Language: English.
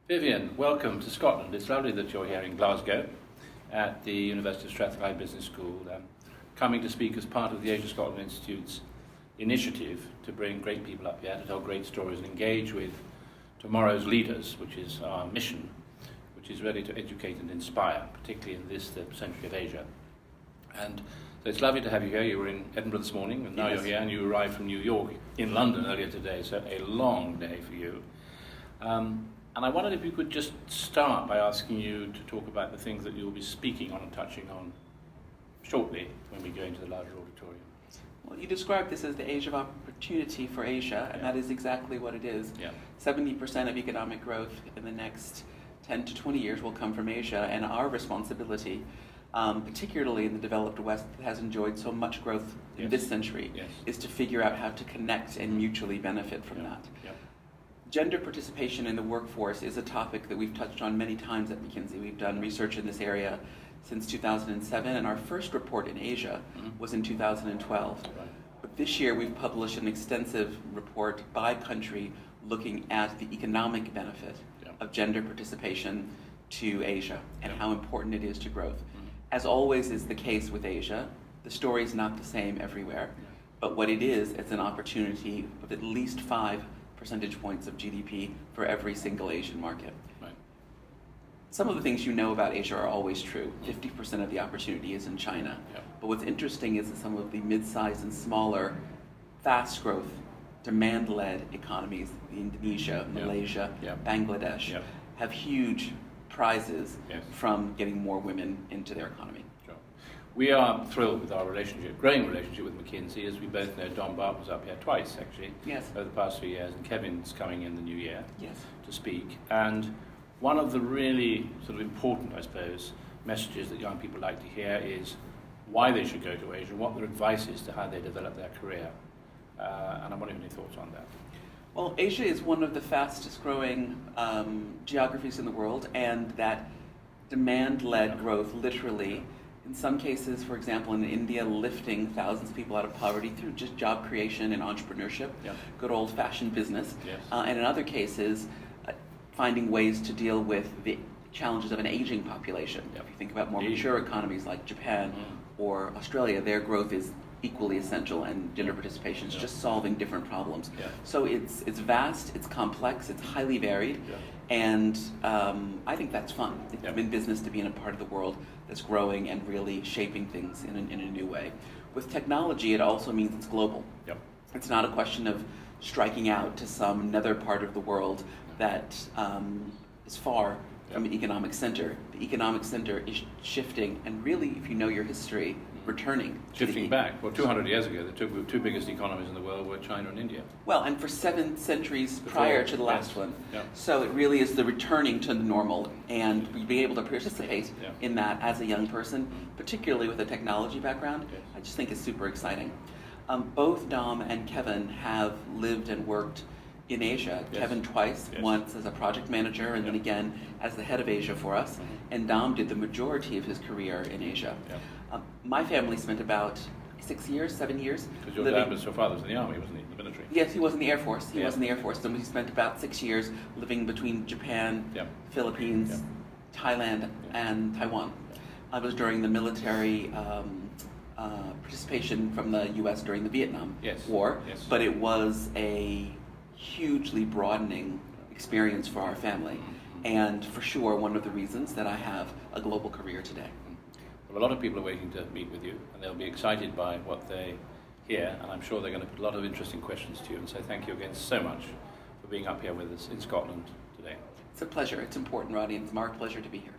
Vivian, welcome to Scotland. It's lovely that you're here in Glasgow at the University of Strathclyde Business School, coming to speak as part of the Asia Scotland Institute's initiative to bring great people up here to tell great stories and engage with tomorrow's leaders, which is our mission, which is really to educate and inspire, particularly in this, the century of Asia. And so it's lovely to have you here. You were in Edinburgh this morning, and now You're here, and you arrived from New York in London earlier today, so a long day for you. And I wondered if you could just start by asking you to talk about the things that you'll be speaking on and touching on shortly when we go into the larger auditorium. Well, you described this as the age of opportunity for Asia, and that is exactly what it is. 70% of economic growth in the next 10 to 20 years will come from Asia, and our responsibility, particularly in the developed West that has enjoyed so much growth in this century, is to figure out how to connect and mutually benefit from that. Gender participation in the workforce is a topic that we've touched on many times at McKinsey. We've done research in this area since 2007, and our first report in Asia was in 2012. But this year we've published an extensive report by country looking at the economic benefit of gender participation to Asia and how important it is to growth. As always is the case with Asia, the story is not the same everywhere, but what it is, it's an opportunity of at least 5 percentage points of GDP for every single Asian market. Some of the things you know about Asia are always true. 50% of the opportunity is in China. But what's interesting is that some of the mid-sized and smaller, fast growth, demand-led economies, Indonesia, Malaysia, Bangladesh, have huge prizes from getting more women into their economy. We are thrilled with our relationship, growing relationship with McKinsey. As we both know, Don Bart was up here twice, actually, over the past 3 years, and Kevin's coming in the new year to speak. And one of the really sort of important, I suppose, messages that young people like to hear is why they should go to Asia, what their advice is to how they develop their career. And I'm wondering any thoughts on that. Well, Asia is one of the fastest growing geographies in the world, and that demand-led growth, literally, in some cases, for example, in India, lifting thousands of people out of poverty through just job creation and entrepreneurship, good old-fashioned business. And in other cases, finding ways to deal with the challenges of an aging population. If you think about more mature economies like Japan or Australia, their growth is equally essential, and gender participation is just solving different problems. So it's vast, it's complex, it's highly varied, and I think that's fun. It's in business to be in a part of the world that's growing and really shaping things in a new way. With technology, it also means it's global. It's not a question of striking out to some another part of the world that is far from the economic center. The economic center is shifting, and really, if you know your history, returning. Shifting back. Well, 200 years ago, the two biggest economies in the world were China and India. Well, and for 7 centuries prior to the last one. So it really is the returning to the normal, and being able to participate in that as a young person, particularly with a technology background, I just think is super exciting. Both Dom and Kevin have lived and worked in Asia. Kevin twice, once as a project manager and then again as the head of Asia for us, and Dom did the majority of his career in Asia. My family spent about 7 years. Because your father was in the army, wasn't he? In the military? Yes, he was in the Air Force. He was in the Air Force. And we spent about 6 years living between Japan, Philippines, Thailand, and Taiwan. I was during the military participation from the U.S. during the Vietnam War, but it was a hugely broadening experience for our family, and for sure one of the reasons that I have a global career today. Well, a lot of people are waiting to meet with you, and they'll be excited by what they hear, and I'm sure they're going to put a lot of interesting questions to you, and so thank you again so much for being up here with us in Scotland today. It's a pleasure. It's important, Roddy, and it's our pleasure to be here.